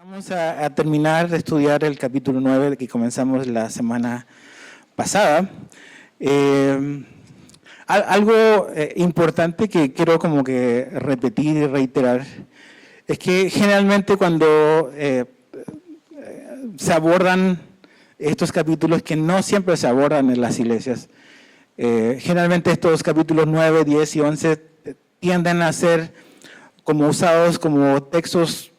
Vamos a terminar de estudiar el capítulo 9 que comenzamos la semana pasada. Algo importante que quiero como que repetir y reiterar es que generalmente cuando se abordan estos capítulos que no siempre se abordan en las iglesias, generalmente estos capítulos 9, 10 y 11 tienden a ser como usados como textos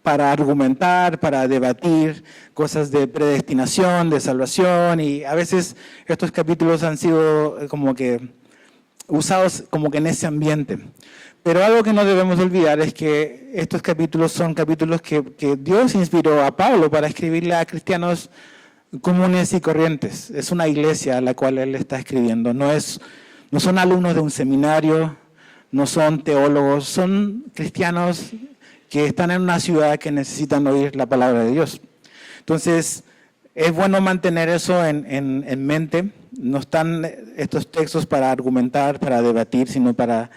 para argumentar, para debatir cosas de predestinación, de salvación, y a veces estos capítulos han sido como que usados como que en ese ambiente. Pero algo que no debemos olvidar es que estos capítulos son capítulos que Dios inspiró a Pablo para escribirle a cristianos comunes y corrientes. Es una iglesia a la cual él está escribiendo. No son alumnos de un seminario, no son teólogos, son cristianos que están en una ciudad que necesitan oír la palabra de Dios. Entonces, es bueno mantener eso en mente. No están estos textos para argumentar, para debatir, sino para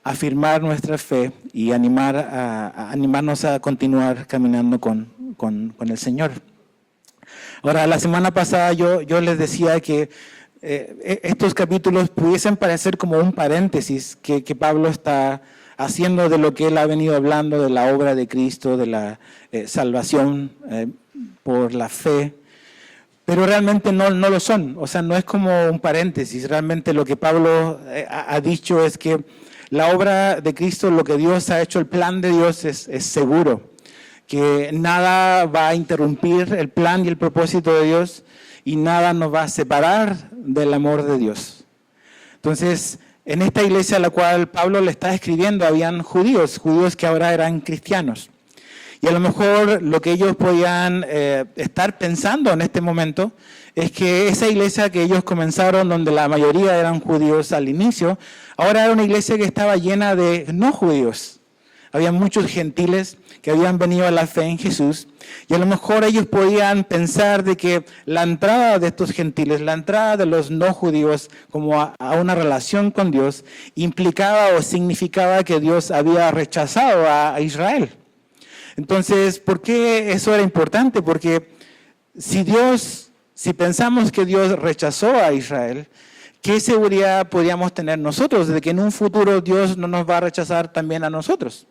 afirmar nuestra fe y animarnos a continuar caminando con el Señor. Ahora, la semana pasada yo les decía que estos capítulos pudiesen parecer como un paréntesis que Pablo está haciendo de lo que él ha venido hablando, de la obra de Cristo, de la salvación por la fe, pero realmente no lo son. O sea, no es como un paréntesis. Realmente lo que Pablo ha dicho es que la obra de Cristo, lo que Dios ha hecho, el plan de Dios es seguro, que nada va a interrumpir el plan y el propósito de Dios y nada nos va a separar del amor de Dios. Entonces, en esta iglesia a la cual Pablo le está escribiendo, habían judíos que ahora eran cristianos. Y a lo mejor lo que ellos podían estar pensando en este momento es que esa iglesia que ellos comenzaron, donde la mayoría eran judíos al inicio, ahora era una iglesia que estaba llena de no judíos. Había muchos gentiles que habían venido a la fe en Jesús, y a lo mejor ellos podían pensar de que la entrada de estos gentiles, la entrada de los no judíos como a una relación con Dios, implicaba o significaba que Dios había rechazado a Israel. Entonces, ¿por qué eso era importante? Porque si pensamos que Dios rechazó a Israel, ¿qué seguridad podríamos tener nosotros de que en un futuro Dios no nos va a rechazar también a nosotros?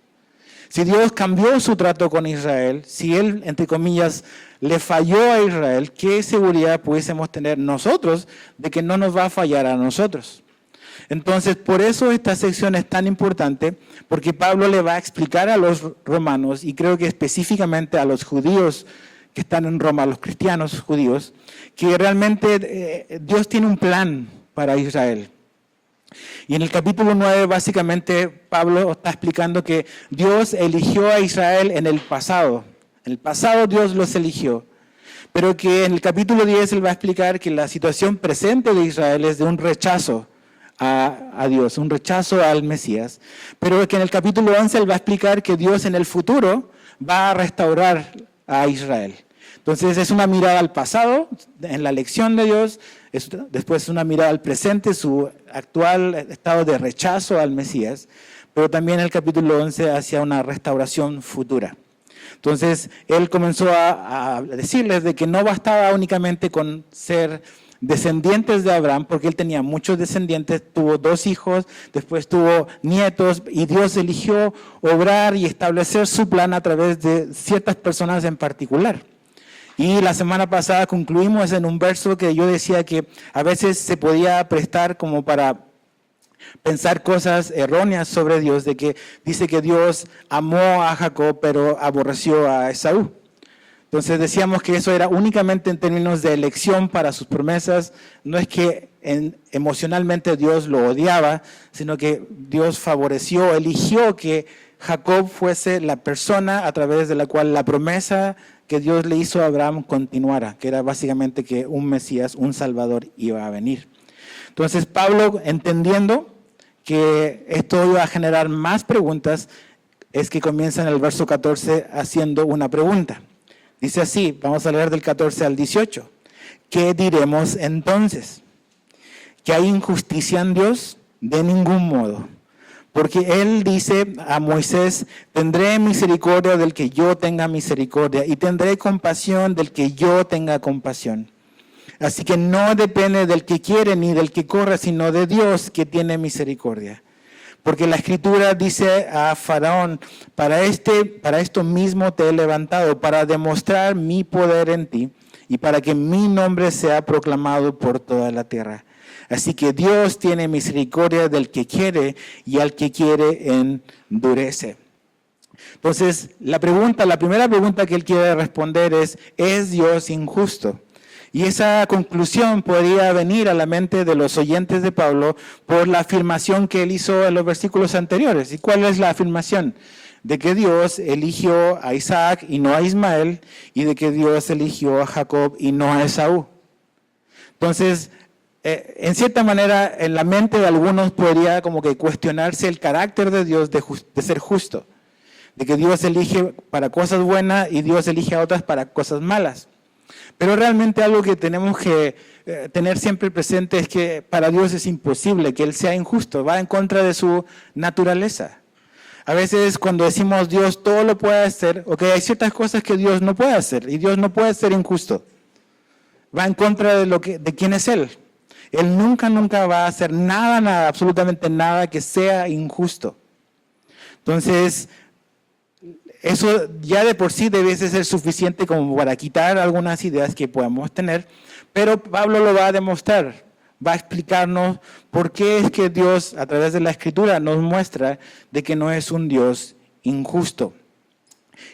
Si Dios cambió su trato con Israel, si Él, entre comillas, le falló a Israel, ¿qué seguridad pudiésemos tener nosotros de que no nos va a fallar a nosotros? Entonces, por eso esta sección es tan importante, porque Pablo le va a explicar a los romanos, y creo que específicamente a los judíos que están en Roma, a los cristianos judíos, que realmente Dios tiene un plan para Israel. Y en el capítulo 9, básicamente, Pablo está explicando que Dios eligió a Israel en el pasado. En el pasado Dios los eligió. Pero que en el capítulo 10 él va a explicar que la situación presente de Israel es de un rechazo a Dios, un rechazo al Mesías. Pero que en el capítulo 11 él va a explicar que Dios en el futuro va a restaurar a Israel. Entonces es una mirada al pasado, en la elección de Dios, después es una mirada al presente, su actual estado de rechazo al Mesías, pero también el capítulo 11 hacia una restauración futura. Entonces él comenzó a decirles de que no bastaba únicamente con ser descendientes de Abraham, porque él tenía muchos descendientes, tuvo 2 hijos, después tuvo nietos, y Dios eligió obrar y establecer su plan a través de ciertas personas en particular. Y la semana pasada concluimos en un verso que yo decía que a veces se podía prestar como para pensar cosas erróneas sobre Dios, de que dice que Dios amó a Jacob pero aborreció a Esaú. Entonces decíamos que eso era únicamente en términos de elección para sus promesas, no es que emocionalmente Dios lo odiaba, sino que Dios favoreció, eligió que Jacob fuese la persona a través de la cual la promesa que Dios le hizo a Abraham continuara, que era básicamente que un Mesías, un Salvador iba a venir. Entonces Pablo, entendiendo que esto iba a generar más preguntas, es que comienza en el verso 14 haciendo una pregunta. Dice así, vamos a leer del 14 al 18. ¿Qué diremos entonces? ¿Que hay injusticia en Dios? De ningún modo. Porque él dice a Moisés, tendré misericordia del que yo tenga misericordia y tendré compasión del que yo tenga compasión. Así que no depende del que quiere ni del que corre, sino de Dios que tiene misericordia. Porque la Escritura dice a Faraón, para esto mismo te he levantado, para demostrar mi poder en ti y para que mi nombre sea proclamado por toda la tierra. Así que Dios tiene misericordia del que quiere y al que quiere endurece. Entonces, la primera pregunta que él quiere responder ¿es Dios injusto? Y esa conclusión podría venir a la mente de los oyentes de Pablo por la afirmación que él hizo en los versículos anteriores. ¿Y cuál es la afirmación? De que Dios eligió a Isaac y no a Ismael, y de que Dios eligió a Jacob y no a Esaú. Entonces, en cierta manera, en la mente de algunos podría como que cuestionarse el carácter de Dios de ser justo. De que Dios elige para cosas buenas y Dios elige a otras para cosas malas. Pero realmente algo que tenemos que tener siempre presente es que para Dios es imposible que Él sea injusto, va en contra de su naturaleza. A veces cuando decimos Dios todo lo puede hacer, hay ciertas cosas que Dios no puede hacer y Dios no puede ser injusto. Va en contra de quién es Él. Él nunca va a hacer nada, absolutamente nada que sea injusto. Entonces, eso ya de por sí debe ser suficiente como para quitar algunas ideas que podamos tener, pero Pablo lo va a demostrar, va a explicarnos por qué es que Dios, a través de la Escritura, nos muestra de que no es un Dios injusto.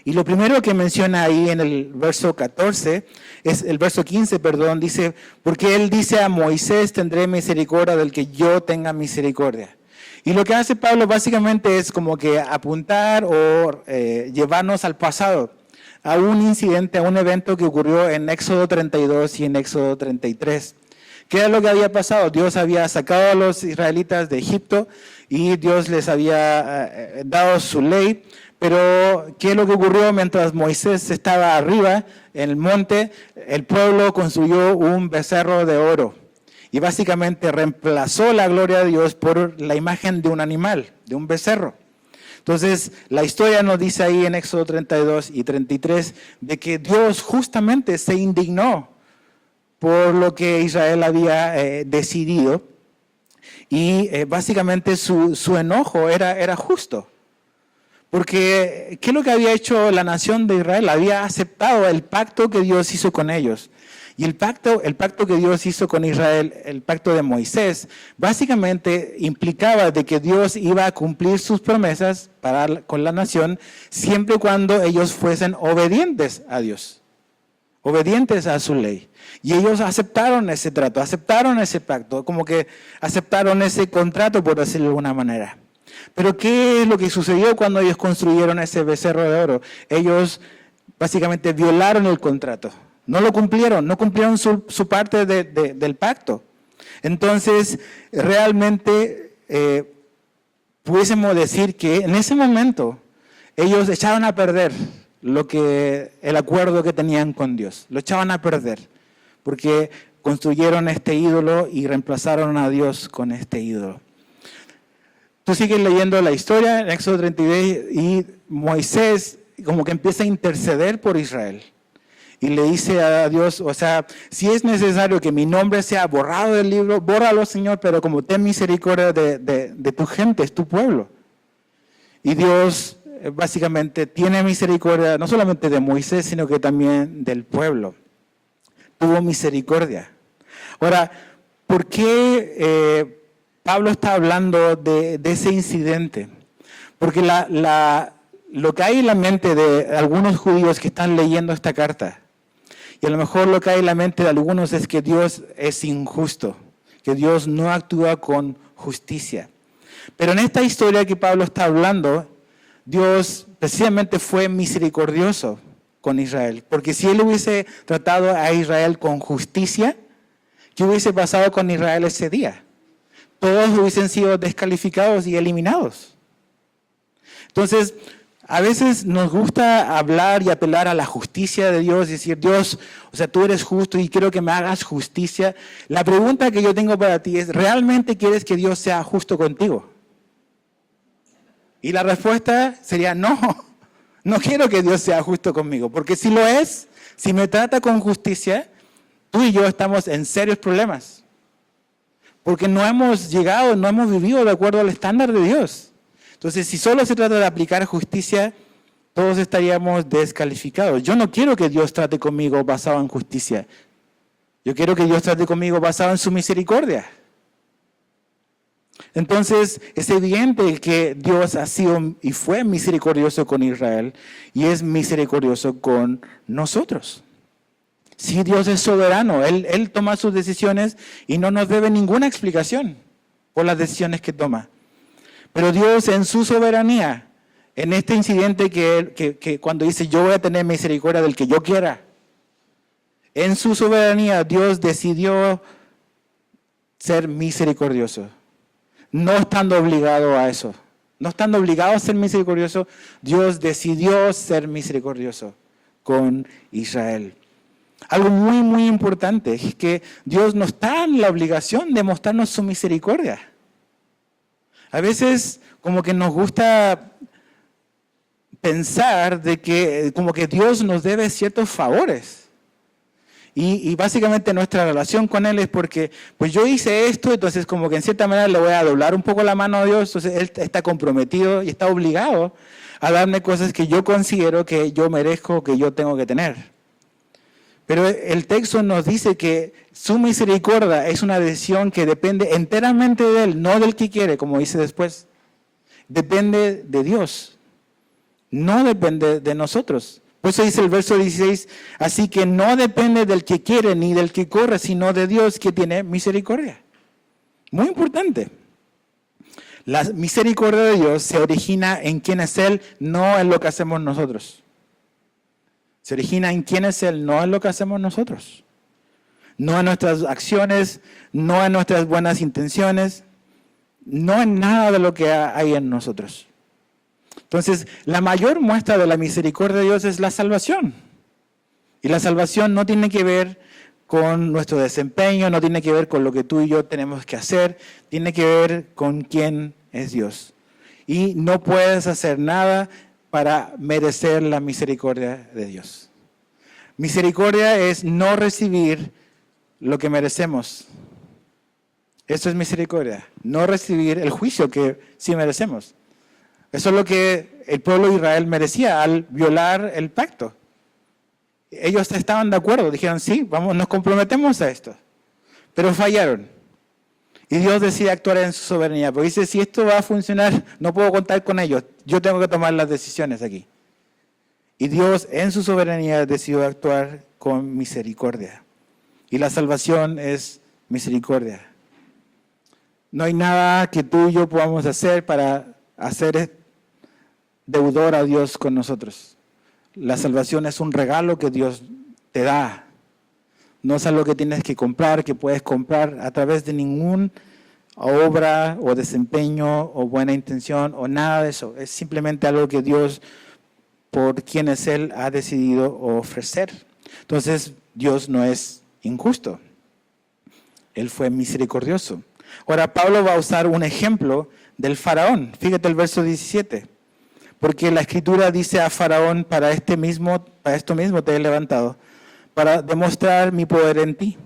Y lo primero que menciona ahí en el verso 14, es el verso 15, dice, porque él dice a Moisés, tendré misericordia del que yo tenga misericordia. Y lo que hace Pablo básicamente es como que apuntar o llevarnos al pasado, a un incidente, a un evento que ocurrió en Éxodo 32 y en Éxodo 33. ¿Qué era lo que había pasado? Dios había sacado a los israelitas de Egipto y Dios les había dado su ley. Pero, ¿qué es lo que ocurrió mientras Moisés estaba arriba en el monte? El pueblo construyó un becerro de oro y básicamente reemplazó la gloria de Dios por la imagen de un animal, de un becerro. Entonces, la historia nos dice ahí en Éxodo 32 y 33 de que Dios justamente se indignó por lo que Israel había decidido y básicamente su enojo era justo. Porque, ¿qué es lo que había hecho la nación de Israel? Había aceptado el pacto que Dios hizo con ellos. Y el pacto que Dios hizo con Israel, el pacto de Moisés, básicamente implicaba de que Dios iba a cumplir sus promesas con la nación siempre y cuando ellos fuesen obedientes a Dios, obedientes a su ley. Y ellos aceptaron ese trato, aceptaron ese pacto, como que aceptaron ese contrato, por decirlo de alguna manera. Pero ¿qué es lo que sucedió cuando ellos construyeron ese becerro de oro? Ellos básicamente violaron el contrato. No lo cumplieron, no cumplieron su parte del pacto. Entonces, realmente pudiésemos decir que en ese momento ellos echaron a perder el acuerdo que tenían con Dios. Lo echaban a perder porque construyeron este ídolo y reemplazaron a Dios con este ídolo. Tú sigues leyendo la historia en Éxodo 32 y Moisés como que empieza a interceder por Israel. Y le dice a Dios, si es necesario que mi nombre sea borrado del libro, bórralo, Señor, pero como ten misericordia de tu gente, es tu pueblo. Y Dios básicamente tiene misericordia no solamente de Moisés, sino que también del pueblo. Tuvo misericordia. Ahora, ¿por qué Pablo está hablando de ese incidente? Porque lo que hay en la mente de algunos judíos que están leyendo esta carta, y a lo mejor lo que hay en la mente de algunos es que Dios es injusto, que Dios no actúa con justicia. Pero en esta historia que Pablo está hablando, Dios precisamente fue misericordioso con Israel. Porque si Él hubiese tratado a Israel con justicia, ¿qué hubiese pasado con Israel ese día? Todos hubiesen sido descalificados y eliminados. Entonces, a veces nos gusta hablar y apelar a la justicia de Dios y decir, Dios, tú eres justo y quiero que me hagas justicia. La pregunta que yo tengo para ti es, ¿realmente quieres que Dios sea justo contigo? Y la respuesta sería no, no quiero que Dios sea justo conmigo, porque si lo es, si me trata con justicia, tú y yo estamos en serios problemas. Porque no hemos llegado, no hemos vivido de acuerdo al estándar de Dios. Entonces, si solo se trata de aplicar justicia, todos estaríamos descalificados. Yo no quiero que Dios trate conmigo basado en justicia. Yo quiero que Dios trate conmigo basado en su misericordia. Entonces, es evidente que Dios ha sido y fue misericordioso con Israel y es misericordioso con nosotros. Sí, Dios es soberano, Él toma sus decisiones y no nos debe ninguna explicación por las decisiones que toma. Pero Dios en su soberanía, en este incidente que cuando dice yo voy a tener misericordia del que yo quiera, en su soberanía Dios decidió ser misericordioso. No estando obligado a eso, no estando obligado a ser misericordioso, Dios decidió ser misericordioso con Israel. Algo muy, muy importante es que Dios no está en la obligación de mostrarnos su misericordia. A veces como que nos gusta pensar de que como que Dios nos debe ciertos favores. Y básicamente nuestra relación con Él es porque, pues yo hice esto, entonces como que en cierta manera le voy a doblar un poco la mano a Dios, entonces Él está comprometido y está obligado a darme cosas que yo considero que yo merezco, que yo tengo que tener. Pero el texto nos dice que su misericordia es una decisión que depende enteramente de Él, no del que quiere, como dice después. Depende de Dios, no depende de nosotros. Por eso dice el verso 16, así que no depende del que quiere ni del que corre, sino de Dios que tiene misericordia. Muy importante. La misericordia de Dios se origina en quién es Él, no en lo que hacemos nosotros. Se origina en quién es Él, no en lo que hacemos nosotros. No en nuestras acciones, no en nuestras buenas intenciones, no en nada de lo que hay en nosotros. Entonces, la mayor muestra de la misericordia de Dios es la salvación. Y la salvación no tiene que ver con nuestro desempeño, no tiene que ver con lo que tú y yo tenemos que hacer, tiene que ver con quién es Dios. Y no puedes hacer nada para merecer la misericordia de Dios. Misericordia es no recibir lo que merecemos. Eso es misericordia, no recibir el juicio que sí merecemos. Eso es lo que el pueblo de Israel merecía al violar el pacto. Ellos estaban de acuerdo, dijeron, sí, vamos, nos comprometemos a esto. Pero fallaron. Y Dios decide actuar en su soberanía. Porque dice, si esto va a funcionar, no puedo contar con ellos. Yo tengo que tomar las decisiones aquí. Y Dios en su soberanía decidió actuar con misericordia. Y la salvación es misericordia. No hay nada que tú y yo podamos hacer para hacer deudor a Dios con nosotros. La salvación es un regalo que Dios te da. No es algo que tienes que comprar, que puedes comprar a través de ninguna obra o desempeño o buena intención o nada de eso. Es simplemente algo que Dios, por quien es Él, ha decidido ofrecer. Entonces, Dios no es injusto. Él fue misericordioso. Ahora, Pablo va a usar un ejemplo del faraón. Fíjate el verso 17. Porque la Escritura dice a Faraón, para esto mismo te he levantado, para demostrar mi poder en ti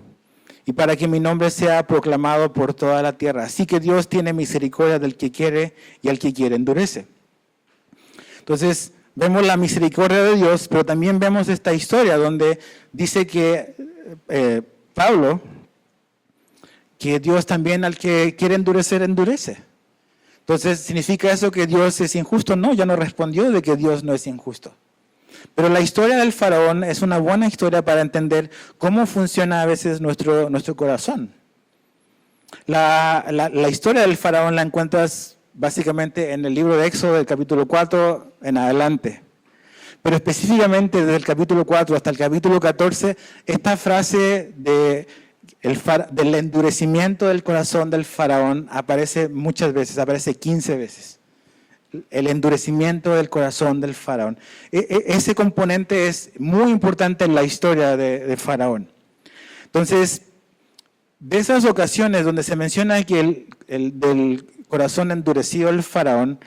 y para que mi nombre sea proclamado por toda la tierra. Así que Dios tiene misericordia del que quiere y al que quiere endurece. Entonces, vemos la misericordia de Dios, pero también vemos esta historia donde dice que Pablo, que Dios también al que quiere endurecer, endurece. Entonces, ¿significa eso que Dios es injusto? No, ya no respondió de que Dios no es injusto. Pero la historia del faraón es una buena historia para entender cómo funciona a veces nuestro corazón. La historia del faraón la encuentras básicamente en el libro de Éxodo, del capítulo 4 en adelante. Pero específicamente desde el capítulo 4 hasta el capítulo 14, esta frase del endurecimiento del corazón del faraón aparece muchas veces, aparece 15 veces. El endurecimiento del corazón del faraón. Ese componente es muy importante en la historia de faraón. Entonces, de esas ocasiones donde se menciona que el del corazón endurecido del faraón,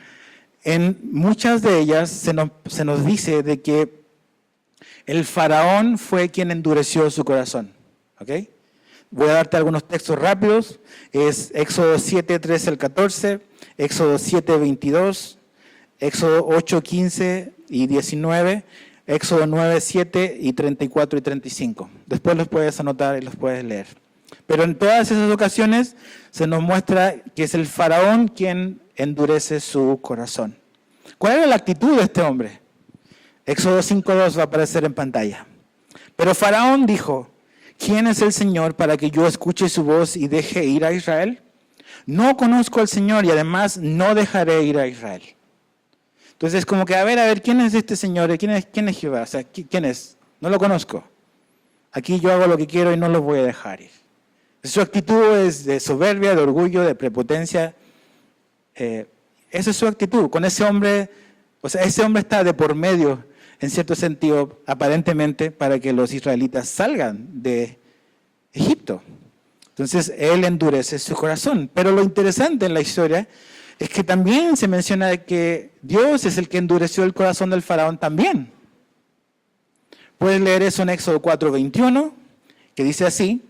en muchas de ellas se nos dice de que el faraón fue quien endureció su corazón. ¿Ok? Voy a darte algunos textos rápidos. Es Éxodo 7, 13 al 14, Éxodo 7, 22, Éxodo 8, 15 y 19, Éxodo 9, 7 y 34 y 35. Después los puedes anotar y los puedes leer. Pero en todas esas ocasiones se nos muestra que es el faraón quien endurece su corazón. ¿Cuál era la actitud de este hombre? Éxodo 5:2 va a aparecer en pantalla. Pero Faraón dijo, ¿quién es el Señor para que yo escuche su voz y deje ir a Israel? No conozco al Señor y además no dejaré ir a Israel. Entonces como que a ver, ¿quién es este Señor? ¿Quién es Jehová? O sea, ¿quién es? No lo conozco. Aquí yo hago lo que quiero y no los voy a dejar ir. Su actitud es de soberbia, de orgullo, de prepotencia. Esa es su actitud. Con ese hombre, o sea, ese hombre está de por medio, en cierto sentido, aparentemente, para que los israelitas salgan de Egipto. Entonces, él endurece su corazón. Pero lo interesante en la historia es que también se menciona que Dios es el que endureció el corazón del faraón también. Puedes leer eso en Éxodo 4:21, que dice así.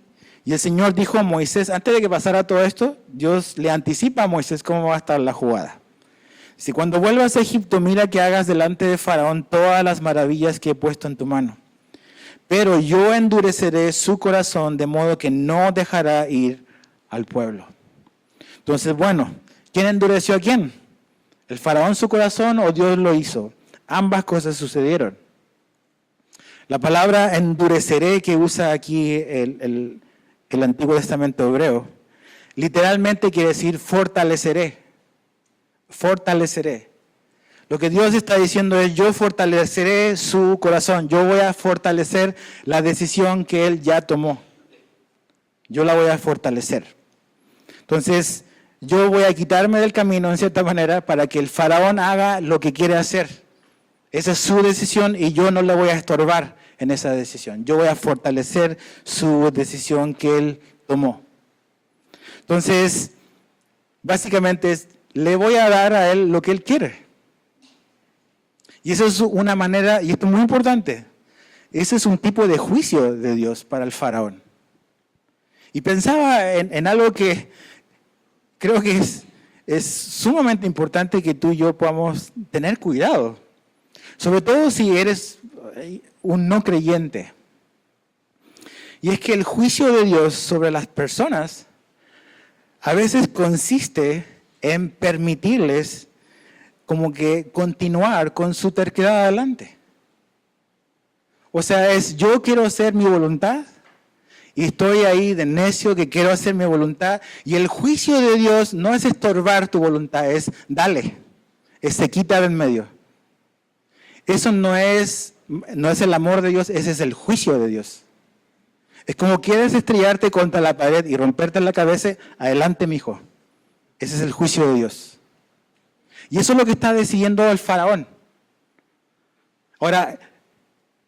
Y el Señor dijo a Moisés, antes de que pasara todo esto, Dios le anticipa a Moisés cómo va a estar la jugada. Si cuando vuelvas a Egipto, mira que hagas delante de Faraón todas las maravillas que he puesto en tu mano. Pero yo endureceré su corazón de modo que no dejará ir al pueblo. Entonces, bueno, ¿quién endureció a quién? ¿El Faraón su corazón o Dios lo hizo? Ambas cosas sucedieron. La palabra endureceré que usa aquí el Antiguo Testamento hebreo, literalmente quiere decir fortaleceré. Fortaleceré. Lo que Dios está diciendo es, yo fortaleceré su corazón. Yo voy a fortalecer la decisión que él ya tomó. Yo la voy a fortalecer. Entonces, yo voy a quitarme del camino en cierta manera para que el faraón haga lo que quiere hacer. Esa es su decisión y yo no le voy a estorbar en esa decisión. Yo voy a fortalecer su decisión que él tomó. Entonces, básicamente le voy a dar a él lo que él quiere. Y eso es una manera, y esto es muy importante, ese es un tipo de juicio de Dios para el faraón. Y pensaba en algo que creo que es sumamente importante que tú y yo podamos tener cuidado. Sobre todo si eres un no creyente. Y es que el juicio de Dios sobre las personas a veces consiste en permitirles como que continuar con su terquedad adelante. O sea, yo quiero hacer mi voluntad y estoy ahí de necio que quiero hacer mi voluntad y el juicio de Dios no es estorbar tu voluntad, es dale, se quita de en medio. Eso no es el amor de Dios, ese es el juicio de Dios. Es como quieres estrellarte contra la pared y romperte la cabeza, adelante, mijo. Ese es el juicio de Dios. Y eso es lo que está decidiendo el faraón. Ahora,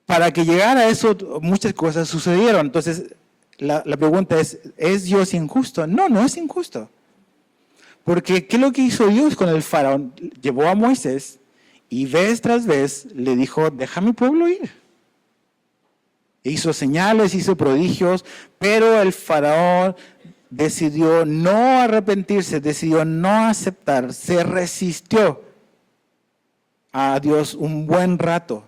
para que llegara a eso, muchas cosas sucedieron. Entonces, la pregunta ¿es Dios injusto? No, no es injusto. Porque, ¿qué es lo que hizo Dios con el faraón? Llevó a Moisés y vez tras vez le dijo, deja a mi pueblo ir. Hizo señales, hizo prodigios, pero el faraón decidió no arrepentirse, decidió no aceptar, se resistió a Dios un buen rato.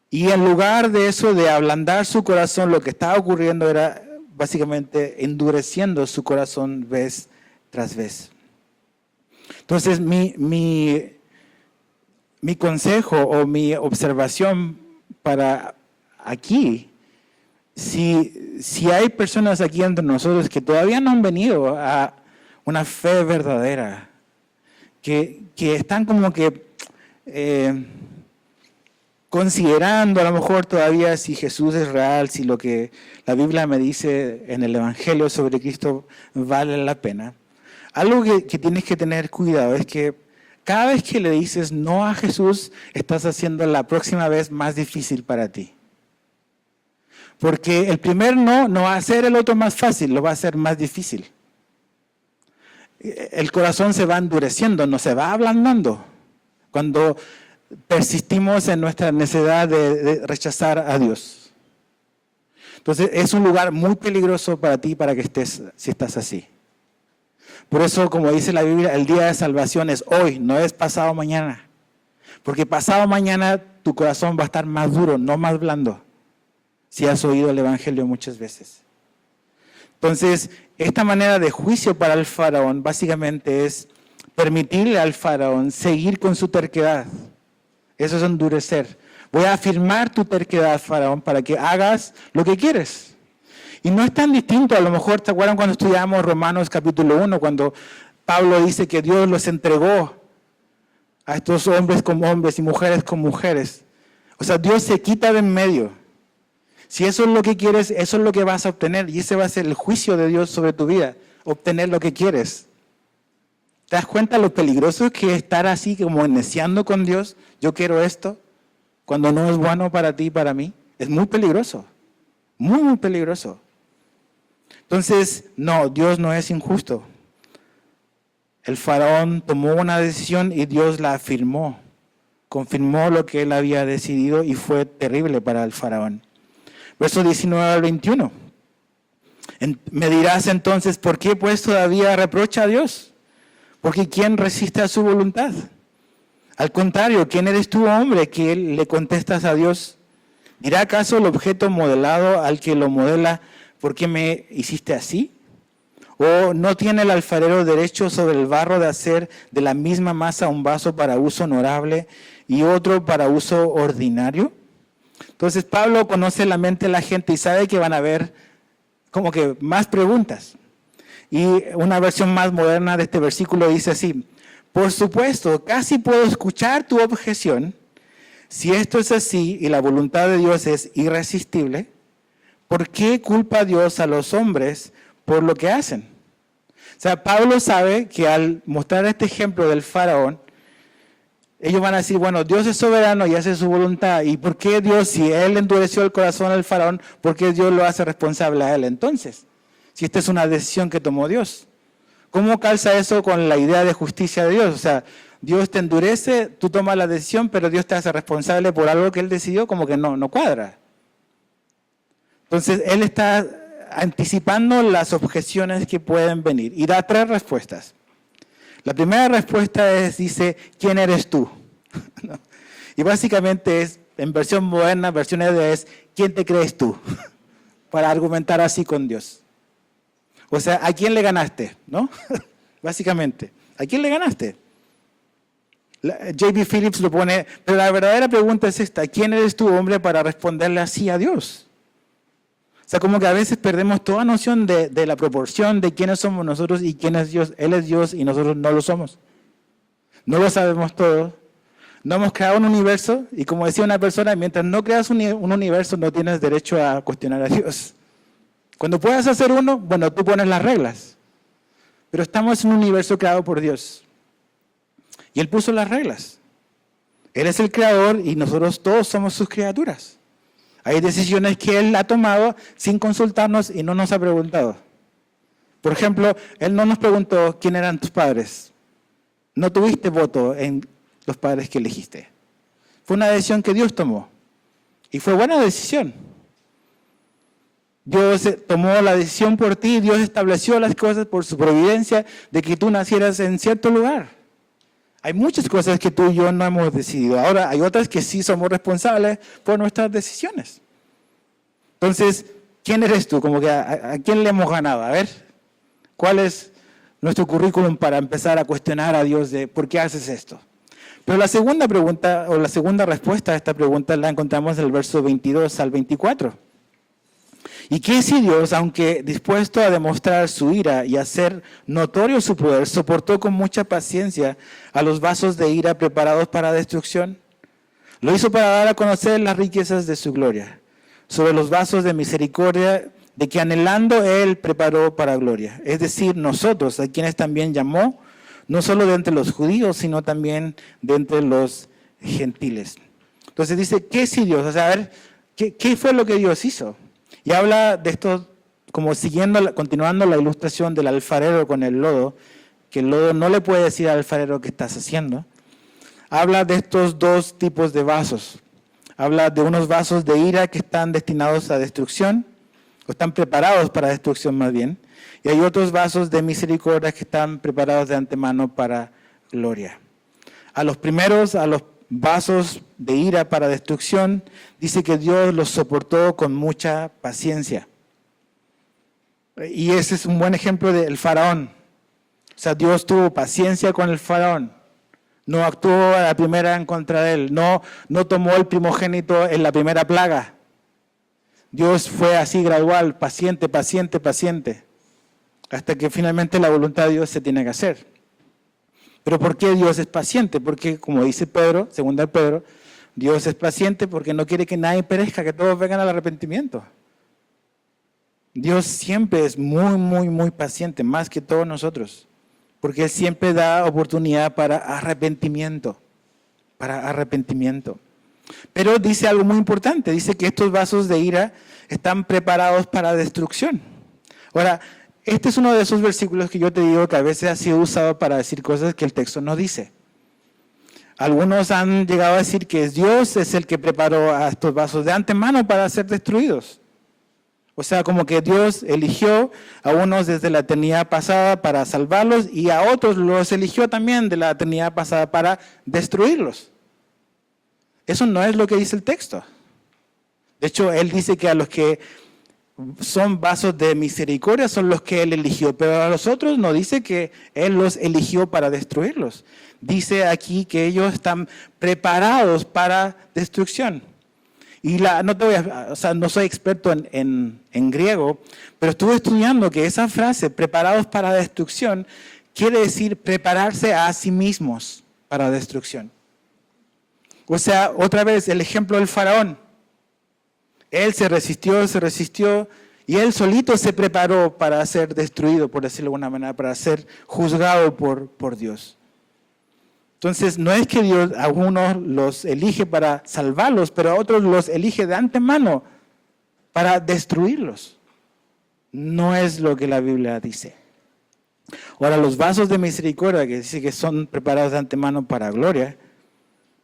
Y en lugar de eso, de ablandar su corazón, lo que estaba ocurriendo era básicamente endureciendo su corazón vez tras vez. Entonces, mi consejo o mi observación para aquí, si hay personas aquí entre nosotros que todavía no han venido a una fe verdadera, que están como que considerando a lo mejor todavía si Jesús es real, si lo que la Biblia me dice en el Evangelio sobre Cristo vale la pena. Algo que tienes que tener cuidado es que cada vez que le dices no a Jesús, estás haciendo la próxima vez más difícil para ti. Porque el primer no va a hacer el otro más fácil, lo va a hacer más difícil. El corazón se va endureciendo, no se va ablandando. cuando persistimos en nuestra necesidad de rechazar a Dios. Entonces es un lugar muy peligroso para ti, para que estés, si estás así. Por eso, como dice la Biblia, el día de salvación es hoy, no es pasado mañana. Porque pasado mañana tu corazón va a estar más duro, no más blando, si has oído el Evangelio muchas veces. Entonces, esta manera de juicio para el faraón básicamente es permitirle al faraón seguir con su terquedad. Eso es endurecer. Voy a afirmar tu terquedad, faraón, para que hagas lo que quieres. Y no es tan distinto, a lo mejor, ¿te acuerdan cuando estudiamos Romanos capítulo 1, cuando Pablo dice que Dios los entregó a estos hombres como hombres y mujeres como mujeres? O sea, Dios se quita de en medio. Si eso es lo que quieres, eso es lo que vas a obtener. Y ese va a ser el juicio de Dios sobre tu vida, obtener lo que quieres. ¿Te das cuenta lo peligroso que es estar así como neciando con Dios? Yo quiero esto, cuando no es bueno para ti y para mí. Es muy peligroso, muy, muy peligroso. Entonces, no, Dios no es injusto. El faraón tomó una decisión y Dios la afirmó. Confirmó lo que él había decidido y fue terrible para el faraón. Verso 19 al 21. Me dirás entonces, ¿por qué pues todavía reprocha a Dios? Porque ¿quién resiste a su voluntad? Al contrario, ¿quién eres tú, hombre, que le contestas a Dios? ¿Dirá acaso el objeto modelado al que lo modela, ¿por qué me hiciste así? ¿O no tiene el alfarero derecho sobre el barro de hacer de la misma masa un vaso para uso honorable y otro para uso ordinario? Entonces Pablo conoce la mente de la gente y sabe que van a haber como que más preguntas. Y una versión más moderna de este versículo dice así: por supuesto, casi puedo escuchar tu objeción. Si esto es así y la voluntad de Dios es irresistible, ¿por qué culpa a Dios a los hombres por lo que hacen? O sea, Pablo sabe que al mostrar este ejemplo del faraón, ellos van a decir, bueno, Dios es soberano y hace su voluntad. ¿Y por qué Dios, si él endureció el corazón al faraón, por qué Dios lo hace responsable a él entonces? Si esta es una decisión que tomó Dios. ¿Cómo calza eso con la idea de justicia de Dios? O sea, Dios te endurece, tú tomas la decisión, pero Dios te hace responsable por algo que él decidió, como que no cuadra. Entonces, él está anticipando las objeciones que pueden venir y da 3 respuestas. La primera respuesta dice, ¿quién eres tú? ¿No? Y básicamente es, en versión moderna, versión ED es, ¿quién te crees tú? Para argumentar así con Dios. O sea, ¿a quién le ganaste? ¿No? Básicamente, ¿a quién le ganaste? J.B. Phillips lo pone, pero la verdadera pregunta es esta, ¿quién eres tú, hombre, para responderle así a Dios? O sea, como que a veces perdemos toda noción de la proporción de quiénes somos nosotros y quién es Dios. Él es Dios y nosotros no lo somos. No lo sabemos todo. No hemos creado un universo y como decía una persona, mientras no creas un universo no tienes derecho a cuestionar a Dios. Cuando puedas hacer uno, bueno, tú pones las reglas. Pero estamos en un universo creado por Dios. Y Él puso las reglas. Él es el creador y nosotros todos somos sus criaturas. Hay decisiones que Él ha tomado sin consultarnos y no nos ha preguntado. Por ejemplo, Él no nos preguntó quién eran tus padres. No tuviste voto en los padres que elegiste. Fue una decisión que Dios tomó. Y fue buena decisión. Dios tomó la decisión por ti, Dios estableció las cosas por su providencia de que tú nacieras en cierto lugar. Hay muchas cosas que tú y yo no hemos decidido. Ahora hay otras que sí somos responsables por nuestras decisiones. Entonces, ¿quién eres tú? Como que ¿a quién le hemos ganado? A ver, ¿cuál es nuestro currículum para empezar a cuestionar a Dios de por qué haces esto? Pero la segunda pregunta o la segunda respuesta a esta pregunta la encontramos en el verso 22 al 24. ¿Y qué si Dios, aunque dispuesto a demostrar su ira y hacer notorio su poder, soportó con mucha paciencia a los vasos de ira preparados para destrucción? Lo hizo para dar a conocer las riquezas de su gloria, sobre los vasos de misericordia de que anhelando Él preparó para gloria. Es decir, nosotros, a quienes también llamó, no solo de entre los judíos, sino también de entre los gentiles. Entonces dice, ¿qué si Dios? O sea, a ver, ¿qué fue lo que Dios hizo? Y habla de esto como continuando la ilustración del alfarero con el lodo, que el lodo no le puede decir al alfarero qué estás haciendo. habla de estos dos tipos de vasos. Habla de unos vasos de ira que están destinados a destrucción, o están preparados para destrucción más bien, y hay otros vasos de misericordia que están preparados de antemano para gloria. A los primeros, a los vasos de ira para destrucción, dice que Dios los soportó con mucha paciencia. Y ese es un buen ejemplo del faraón. O sea, Dios tuvo paciencia con el faraón. No actuó a la primera en contra de él. No tomó el primogénito en la primera plaga. Dios fue así gradual, paciente, paciente, paciente. Hasta que finalmente la voluntad de Dios se tiene que hacer. Pero ¿por qué Dios es paciente? Porque, como dice Pedro, segunda de Pedro, Dios es paciente porque no quiere que nadie perezca, que todos vengan al arrepentimiento. Dios siempre es muy, muy, muy paciente, más que todos nosotros. Porque Él siempre da oportunidad para arrepentimiento. Pero dice algo muy importante, dice que estos vasos de ira están preparados para destrucción. Ahora, este es uno de esos versículos que yo te digo que a veces ha sido usado para decir cosas que el texto no dice. Algunos han llegado a decir que Dios es el que preparó a estos vasos de antemano para ser destruidos. O sea, como que Dios eligió a unos desde la eternidad pasada para salvarlos y a otros los eligió también de la eternidad pasada para destruirlos. Eso no es lo que dice el texto. De hecho, Él dice que a los que son vasos de misericordia son los que Él eligió, pero a los otros no dice que Él los eligió para destruirlos. Dice aquí que ellos están preparados para destrucción. Y no soy experto en griego, pero estuve estudiando que esa frase, preparados para destrucción, quiere decir prepararse a sí mismos para destrucción. O sea, otra vez el ejemplo del faraón. Él se resistió, y él solito se preparó para ser destruido, por decirlo de alguna manera, para ser juzgado por Dios. Entonces, no es que Dios a unos los elige para salvarlos, pero a otros los elige de antemano para destruirlos. No es lo que la Biblia dice. Ahora, los vasos de misericordia, que dice que son preparados de antemano para gloria,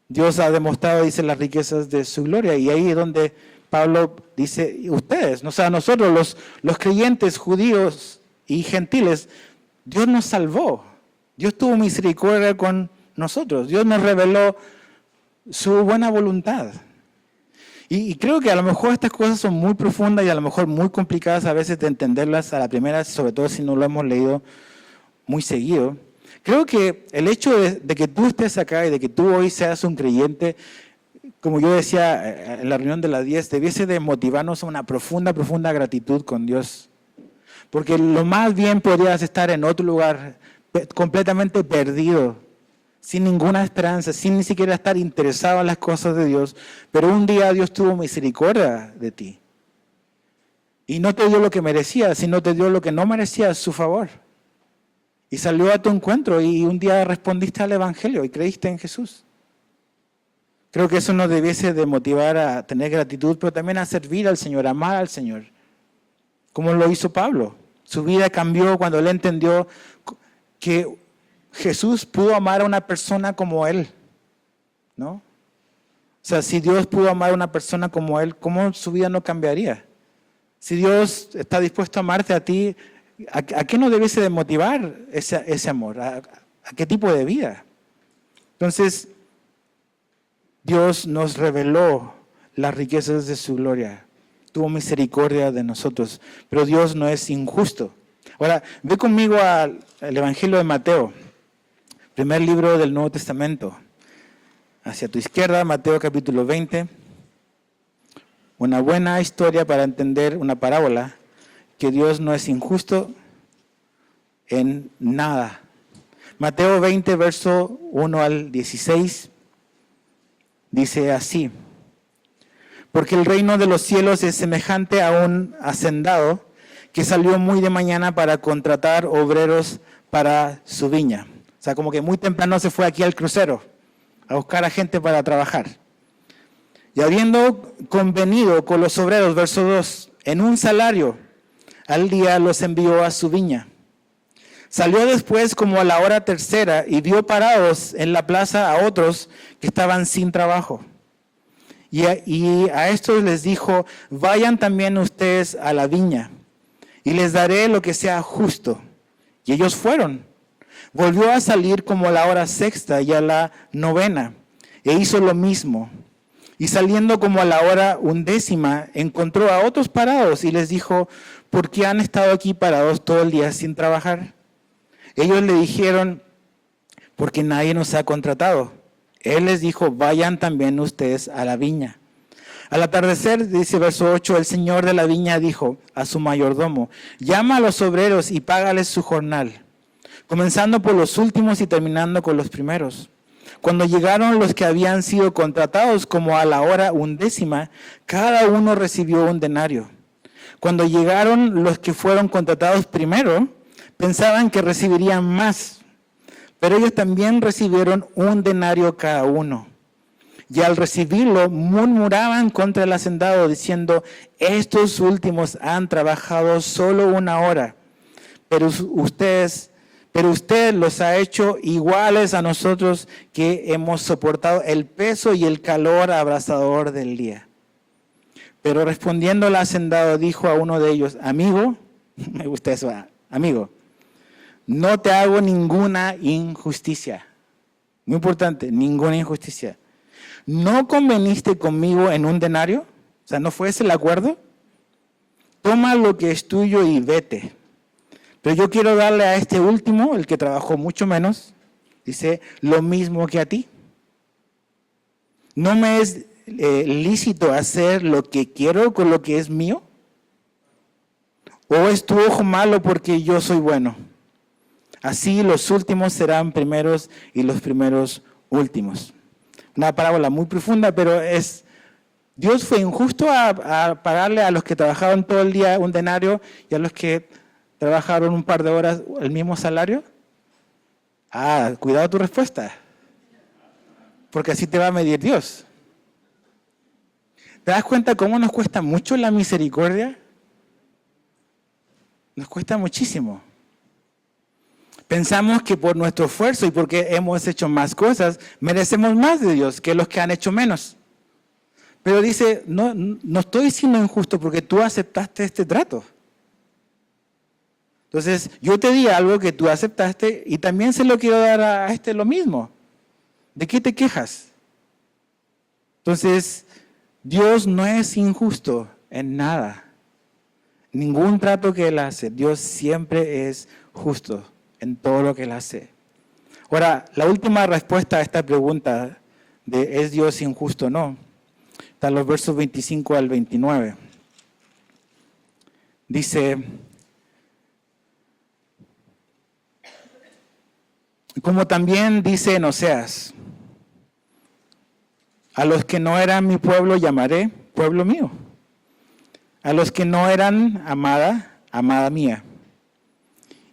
Dios ha demostrado, dice, las riquezas de su gloria. Y ahí es donde Pablo dice, ustedes, o sea, nosotros los creyentes judíos y gentiles, Dios nos salvó. Dios tuvo misericordia con nosotros. Dios nos reveló su buena voluntad. Y creo que a lo mejor estas cosas son muy profundas y a lo mejor muy complicadas a veces de entenderlas a la primera, sobre todo si no lo hemos leído muy seguido. Creo que el hecho de que tú estés acá y de que tú hoy seas un creyente, como yo decía en la reunión de las 10, debiese de motivarnos a una profunda, profunda gratitud con Dios. Porque lo más bien podrías estar en otro lugar completamente perdido, sin ninguna esperanza, sin ni siquiera estar interesado en las cosas de Dios, pero un día Dios tuvo misericordia de ti. Y no te dio lo que merecías, sino te dio lo que no merecías, su favor. Y salió a tu encuentro y un día respondiste al Evangelio y creíste en Jesús. Creo que eso nos debiese de motivar a tener gratitud, pero también a servir al Señor, a amar al Señor, como lo hizo Pablo. Su vida cambió cuando él entendió que Jesús pudo amar a una persona como él, ¿no? O sea, si Dios pudo amar a una persona como él, ¿cómo su vida no cambiaría? Si Dios está dispuesto a amarte a ti, ¿a qué nos debiese de motivar ese amor? ¿A qué tipo de vida? Entonces, Dios nos reveló las riquezas de su gloria. Tuvo misericordia de nosotros, pero Dios no es injusto. Ahora, ve conmigo al Evangelio de Mateo, primer libro del Nuevo Testamento. Hacia tu izquierda, Mateo capítulo 20. Una buena historia para entender una parábola, que Dios no es injusto en nada. Mateo 20, verso 1 al 16, dice así: porque el reino de los cielos es semejante a un hacendado que salió muy de mañana para contratar obreros para su viña. O sea, como que muy temprano se fue aquí al crucero a buscar a gente para trabajar. Y habiendo convenido con los obreros, verso 2, en un salario al día los envió a su viña. Salió después como a la hora tercera y vio parados en la plaza a otros que estaban sin trabajo. Y a estos les dijo, vayan también ustedes a la viña y les daré lo que sea justo. Y ellos fueron. Volvió a salir como a la hora sexta y a la novena, e hizo lo mismo. Y saliendo como a la hora undécima, encontró a otros parados y les dijo, ¿por qué han estado aquí parados todo el día sin trabajar? Ellos le dijeron, porque nadie nos ha contratado. Él les dijo, vayan también ustedes a la viña. Al atardecer, dice verso 8, el señor de la viña dijo a su mayordomo, llama a los obreros y págales su jornal, comenzando por los últimos y terminando con los primeros. Cuando llegaron los que habían sido contratados como a la hora undécima, cada uno recibió un denario. Cuando llegaron los que fueron contratados primero, pensaban que recibirían más, pero ellos también recibieron un denario cada uno. Y al recibirlo, murmuraban contra el hacendado, diciendo, estos últimos han trabajado solo 1 hora, pero usted los ha hecho iguales a nosotros que hemos soportado el peso y el calor abrasador del día. Pero respondiendo el hacendado, dijo a uno de ellos, amigo, me gusta eso, amigo, no te hago ninguna injusticia. Muy importante, ninguna injusticia. ¿No conveniste conmigo en un denario? O sea, ¿no fue ese el acuerdo? Toma lo que es tuyo y vete. Pero yo quiero darle a este último, el que trabajó mucho menos, dice, lo mismo que a ti. ¿No me es lícito hacer lo que quiero con lo que es mío? ¿O es tu ojo malo porque yo soy bueno? Así los últimos serán primeros y los primeros últimos. Una parábola muy profunda, pero Dios fue injusto a pagarle a los que trabajaban todo el día un denario y a los que trabajaron un par de horas el mismo salario. Cuidado tu respuesta, porque así te va a medir Dios. ¿Te das cuenta cómo nos cuesta mucho la misericordia? Nos cuesta muchísimo. Pensamos que por nuestro esfuerzo y porque hemos hecho más cosas, merecemos más de Dios que los que han hecho menos. Pero dice, no estoy siendo injusto porque tú aceptaste este trato. Entonces, yo te di algo que tú aceptaste y también se lo quiero dar a este lo mismo. ¿De qué te quejas? Entonces, Dios no es injusto en nada. Ningún trato que Él hace, Dios siempre es justo en todo lo que Él hace. Ahora, la última respuesta a esta pregunta de ¿es Dios injusto o no? Está en los versos 25 al 29. Dice, como también dice en Oseas, a los que no eran mi pueblo llamaré pueblo mío. A los que no eran amada, amada mía.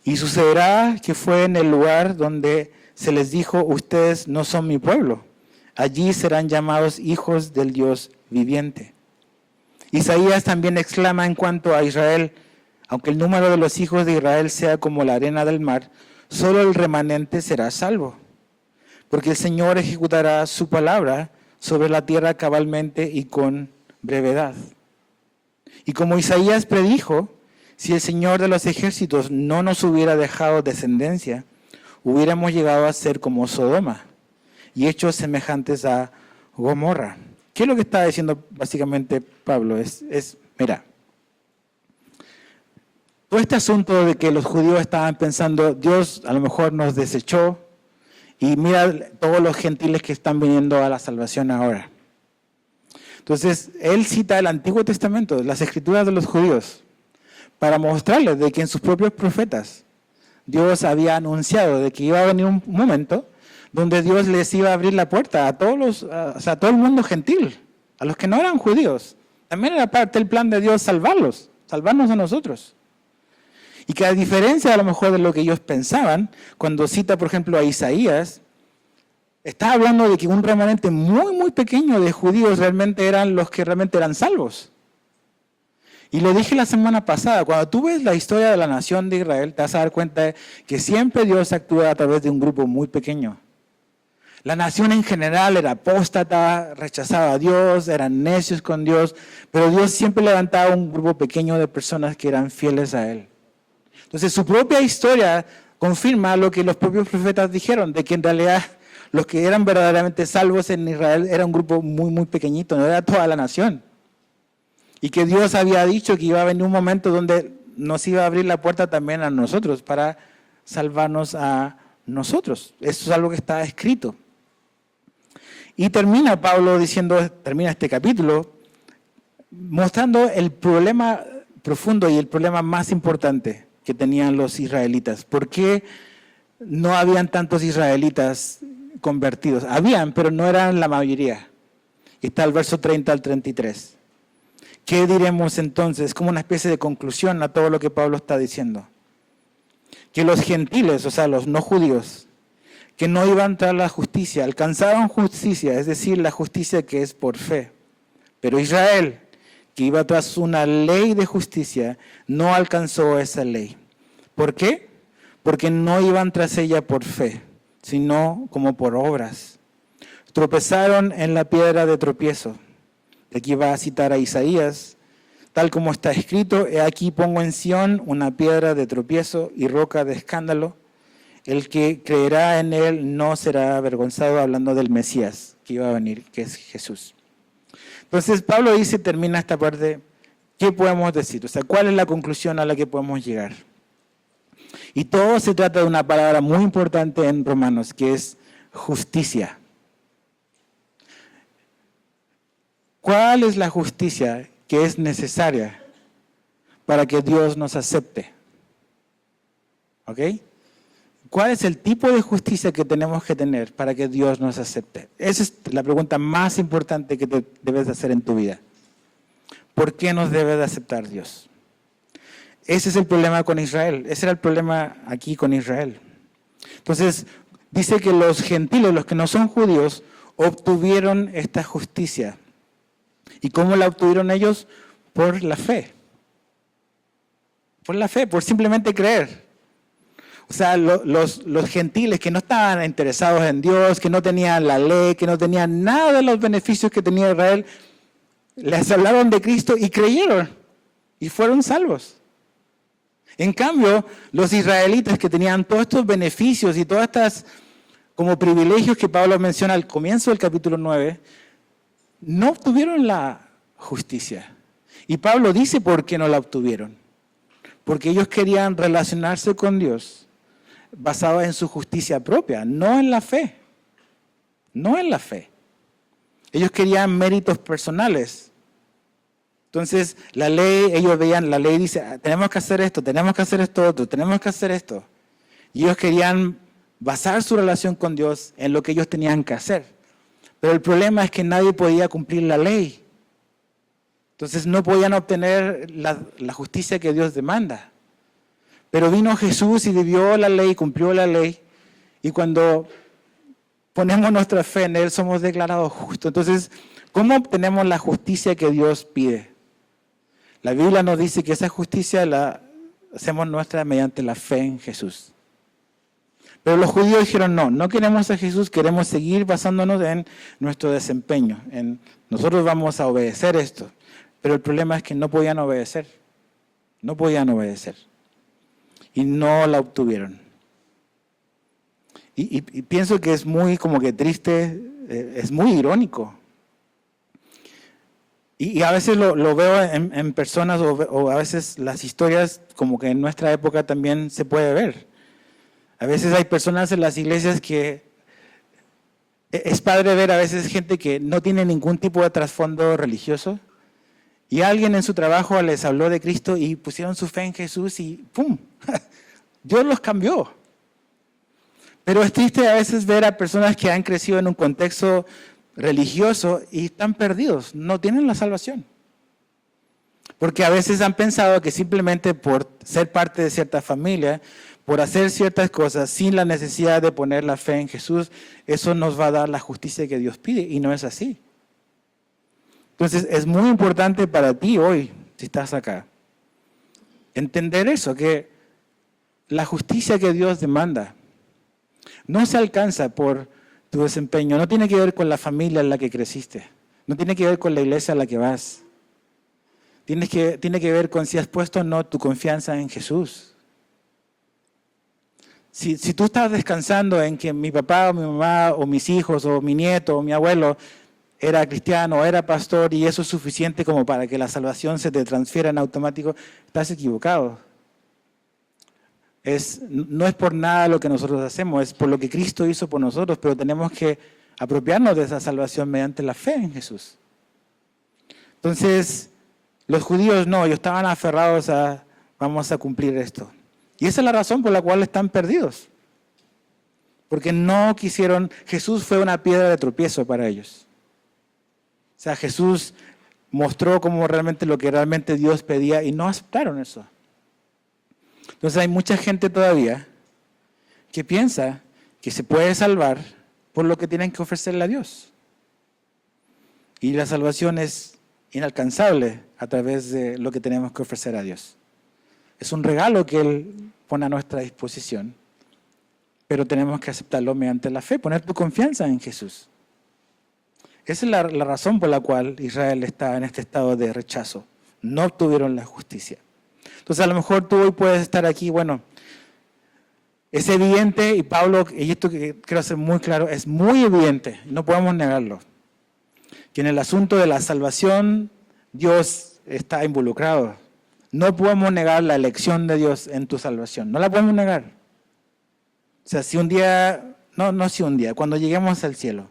Y sucederá que fue en el lugar donde se les dijo, ustedes no son mi pueblo. Allí serán llamados hijos del Dios viviente. Isaías también exclama en cuanto a Israel, aunque el número de los hijos de Israel sea como la arena del mar, solo el remanente será salvo. Porque el Señor ejecutará su palabra sobre la tierra cabalmente y con brevedad. Y como Isaías predijo, si el Señor de los ejércitos no nos hubiera dejado descendencia, hubiéramos llegado a ser como Sodoma y hechos semejantes a Gomorra. ¿Qué es lo que está diciendo básicamente Pablo? Mira, todo este asunto de que los judíos estaban pensando, Dios a lo mejor nos desechó, y mira todos los gentiles que están viniendo a la salvación ahora. Entonces, él cita el Antiguo Testamento, las escrituras de los judíos, para mostrarles de que en sus propios profetas Dios había anunciado de que iba a venir un momento donde Dios les iba a abrir la puerta a todos a todo el mundo gentil, a los que no eran judíos. También era parte del plan de Dios salvarnos a nosotros. Y que a diferencia a lo mejor de lo que ellos pensaban, cuando cita por ejemplo a Isaías, está hablando de que un remanente muy muy pequeño de judíos realmente eran los que realmente eran salvos. Y lo dije la semana pasada, cuando tú ves la historia de la nación de Israel, te vas a dar cuenta que siempre Dios actúa a través de un grupo muy pequeño. La nación en general era apóstata, rechazaba a Dios, eran necios con Dios, pero Dios siempre levantaba un grupo pequeño de personas que eran fieles a Él. Entonces su propia historia confirma lo que los propios profetas dijeron, de que en realidad los que eran verdaderamente salvos en Israel era un grupo muy, muy pequeñito, no era toda la nación. Y que Dios había dicho que iba a venir un momento donde nos iba a abrir la puerta también a nosotros para salvarnos a nosotros. Eso es algo que está escrito. Y termina Pablo termina este capítulo mostrando el problema profundo y el problema más importante que tenían los israelitas. ¿Por qué no habían tantos israelitas convertidos? Habían, pero no eran la mayoría. Está el verso 30 al 33. ¿Qué diremos entonces? Como una especie de conclusión a todo lo que Pablo está diciendo. Que los gentiles, o sea, los no judíos, que no iban tras la justicia, alcanzaron justicia, es decir, la justicia que es por fe. Pero Israel, que iba tras una ley de justicia, no alcanzó esa ley. ¿Por qué? Porque no iban tras ella por fe, sino como por obras. Tropezaron en la piedra de tropiezo. Aquí va a citar a Isaías, tal como está escrito: he aquí pongo en Sión una piedra de tropiezo y roca de escándalo. El que creerá en él no será avergonzado, hablando del Mesías que iba a venir, que es Jesús. Entonces Pablo termina esta parte, ¿qué podemos decir? O sea, ¿cuál es la conclusión a la que podemos llegar? Y todo se trata de una palabra muy importante en Romanos, que es justicia. ¿Cuál es la justicia que es necesaria para que Dios nos acepte? ¿Ok? ¿Cuál es el tipo de justicia que tenemos que tener para que Dios nos acepte? Esa es la pregunta más importante que te debes hacer en tu vida. ¿Por qué nos debe de aceptar Dios? Ese es el problema con Israel. Ese era el problema aquí con Israel. Entonces, dice que los gentiles, los que no son judíos, obtuvieron esta justicia. ¿Y cómo la obtuvieron ellos? Por la fe. Por la fe, por simplemente creer. O sea, los gentiles que no estaban interesados en Dios, que no tenían la ley, que no tenían nada de los beneficios que tenía Israel, les hablaron de Cristo y creyeron. Y fueron salvos. En cambio, los israelitas que tenían todos estos beneficios y todas estas como privilegios que Pablo menciona al comienzo del capítulo 9, no obtuvieron la justicia. Y Pablo dice por qué no la obtuvieron. Porque ellos querían relacionarse con Dios basado en su justicia propia, no en la fe. No en la fe. Ellos querían méritos personales. Entonces, la ley, ellos veían, la ley dice, tenemos que hacer esto otro, tenemos que hacer esto. Y ellos querían basar su relación con Dios en lo que ellos tenían que hacer. Pero el problema es que nadie podía cumplir la ley. Entonces no podían obtener la justicia que Dios demanda. Pero vino Jesús y vivió la ley, cumplió la ley. Y cuando ponemos nuestra fe en Él, somos declarados justos. Entonces, ¿cómo obtenemos la justicia que Dios pide? La Biblia nos dice que esa justicia la hacemos nuestra mediante la fe en Jesús. Pero los judíos dijeron, no queremos a Jesús, queremos seguir basándonos en nuestro desempeño. Nosotros vamos a obedecer esto. Pero el problema es que no podían obedecer. No podían obedecer. Y no la obtuvieron. Y pienso que es muy como que triste, es muy irónico. Y a veces lo veo en personas o a veces las historias como que en nuestra época también se puede ver. A veces hay personas en las iglesias que es padre ver a veces gente que no tiene ningún tipo de trasfondo religioso y alguien en su trabajo les habló de Cristo y pusieron su fe en Jesús y ¡pum! Dios los cambió. Pero es triste a veces ver a personas que han crecido en un contexto religioso y están perdidos, no tienen la salvación. Porque a veces han pensado que simplemente por ser parte de cierta familia, por hacer ciertas cosas sin la necesidad de poner la fe en Jesús, eso nos va a dar la justicia que Dios pide y no es así. Entonces es muy importante para ti hoy, si estás acá, entender eso, que la justicia que Dios demanda no se alcanza por tu desempeño, no tiene que ver con la familia en la que creciste, no tiene que ver con la iglesia a la que vas. Tiene que ver con si has puesto o no tu confianza en Jesús. Si tú estás descansando en que mi papá o mi mamá o mis hijos o mi nieto o mi abuelo era cristiano o era pastor y eso es suficiente como para que la salvación se te transfiera en automático, estás equivocado. No es por nada lo que nosotros hacemos, es por lo que Cristo hizo por nosotros, pero tenemos que apropiarnos de esa salvación mediante la fe en Jesús. Entonces, los judíos no, ellos estaban aferrados a, vamos a cumplir esto. Y esa es la razón por la cual están perdidos. Porque no quisieron, Jesús fue una piedra de tropiezo para ellos. O sea, Jesús mostró cómo realmente lo que realmente Dios pedía y no aceptaron eso. Entonces hay mucha gente todavía que piensa que se puede salvar por lo que tienen que ofrecerle a Dios. Y la salvación es inalcanzable a través de lo que tenemos que ofrecer a Dios. Es un regalo que Él pone a nuestra disposición, pero tenemos que aceptarlo mediante la fe, poner tu confianza en Jesús. Esa es la razón por la cual Israel está en este estado de rechazo. No obtuvieron la justicia. Entonces a lo mejor tú hoy puedes estar aquí, bueno, es evidente, y Pablo, y esto que quiero hacer muy claro, es muy evidente, no podemos negarlo, que en el asunto de la salvación Dios está involucrado. No podemos negar la elección de Dios en tu salvación, no la podemos negar. O sea, si un día, no si un día, cuando lleguemos al cielo,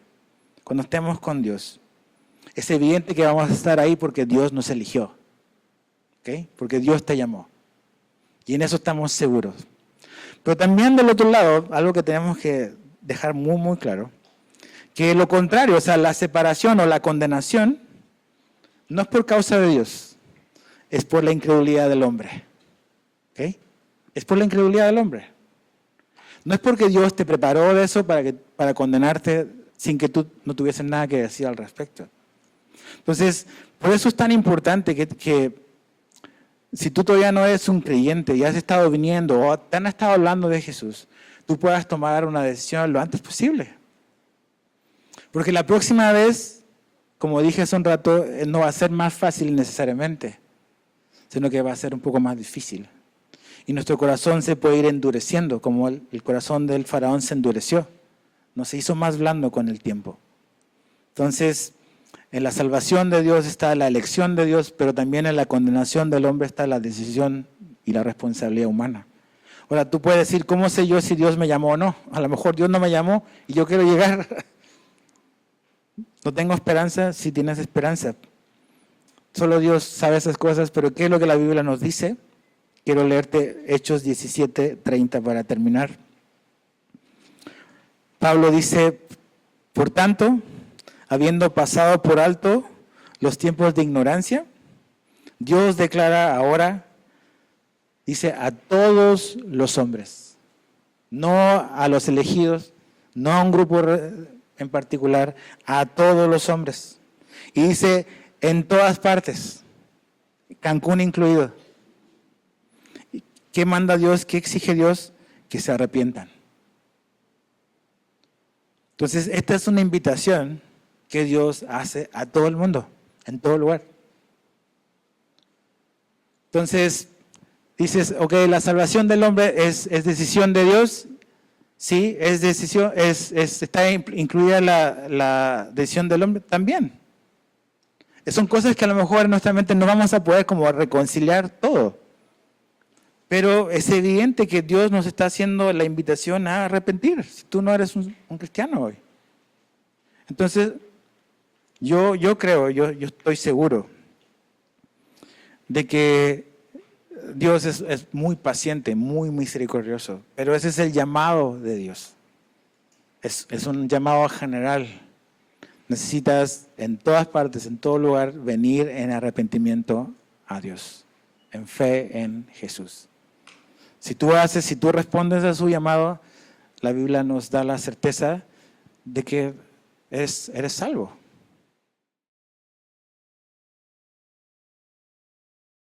cuando estemos con Dios, es evidente que vamos a estar ahí porque Dios nos eligió, ¿okay? Porque Dios te llamó. Y en eso estamos seguros. Pero también del otro lado, algo que tenemos que dejar muy, muy claro, que lo contrario, o sea, la separación o la condenación, no es por causa de Dios, es por la incredulidad del hombre. ¿Okay? Es por la incredulidad del hombre. No es porque Dios te preparó de eso para condenarte sin que tú no tuvieses nada que decir al respecto. Entonces, por eso es tan importante que si tú todavía no eres un creyente y has estado viniendo o te han estado hablando de Jesús, tú puedas tomar una decisión lo antes posible. Porque la próxima vez, como dije hace un rato, no va a ser más fácil necesariamente, sino que va a ser un poco más difícil. Y nuestro corazón se puede ir endureciendo, como el corazón del faraón se endureció. No se hizo más blando con el tiempo. Entonces, en la salvación de Dios está la elección de Dios, pero también en la condenación del hombre está la decisión y la responsabilidad humana. Ahora, tú puedes decir, ¿cómo sé yo si Dios me llamó o no? A lo mejor Dios no me llamó y yo quiero llegar. No tengo esperanza, si tienes esperanza. Solo Dios sabe esas cosas, pero ¿qué es lo que la Biblia nos dice? Quiero leerte Hechos 17:30 para terminar. Pablo dice, por tanto, habiendo pasado por alto los tiempos de ignorancia, Dios declara ahora, dice, a todos los hombres, no a los elegidos, no a un grupo en particular, a todos los hombres. Y dice, en todas partes, Cancún incluido. ¿Qué manda Dios? ¿Qué exige Dios? Que se arrepientan. Entonces, esta es una invitación que Dios hace a todo el mundo, en todo lugar. Entonces, dices, ok, la salvación del hombre es decisión de Dios. Sí, es decisión, está incluida la decisión del hombre también. Son cosas que a lo mejor en nuestra mente no vamos a poder como reconciliar todo. Pero es evidente que Dios nos está haciendo la invitación a arrepentir, si tú no eres un cristiano hoy. Entonces, yo creo, yo estoy seguro de que Dios es muy paciente, muy misericordioso, pero ese es el llamado de Dios. Es un llamado general. Necesitas en todas partes, en todo lugar, venir en arrepentimiento a Dios, en fe en Jesús. Si tú respondes a su llamado, la Biblia nos da la certeza de que eres salvo.